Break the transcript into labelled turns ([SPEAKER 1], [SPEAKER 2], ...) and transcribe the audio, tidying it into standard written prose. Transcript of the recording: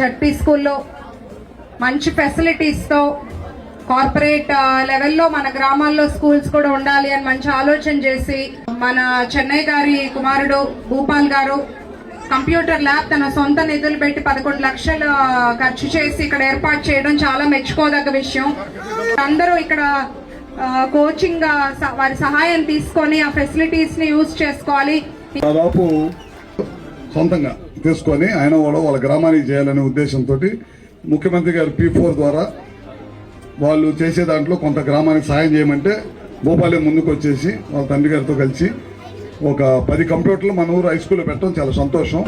[SPEAKER 1] ZP స్కూల్లో మంచి ఫెసిలిటీస్తో corporate లెవెల్లో మన గ్రామాల్లో స్కూల్స్ కూడా ఉండాలి అని మంచి ఆలోచన చేసి మన చెన్నై గారి కుమారుడు భూపాల్ గారు కంప్యూటర్ ల్యాబ్ తన సొంత నిధులు పెట్టి 11 లక్షలు ఖర్చు చేసి ఇక్కడ ఏర్పాటు చేయడం చాలా మెచ్చుకోదగ్గ విషయం. అందరూ ఇక్కడ కోచింగ్ వారి సహాయం తీసుకొని ఆ ఫెసిలిటీస్ ని యూజ్ చేసుకోవాలి.
[SPEAKER 2] దాదాపు సొంతంగా తీసుకొని ఆయన కూడా వాళ్ళ గ్రామానికి చేయాలనే ఉద్దేశంతో ముఖ్యమంత్రి గారు P4 ద్వారా వాళ్ళు చేసే దాంట్లో కొంత గ్రామానికి సహాయం చేయమంటే భూపాలే ముందుకు వచ్చేసి వాళ్ళ తండ్రి గారితో కలిసి ఒక 10 కంప్యూటర్లు మన ఊరు హై స్కూల్లో పెట్టడం చాలా సంతోషం.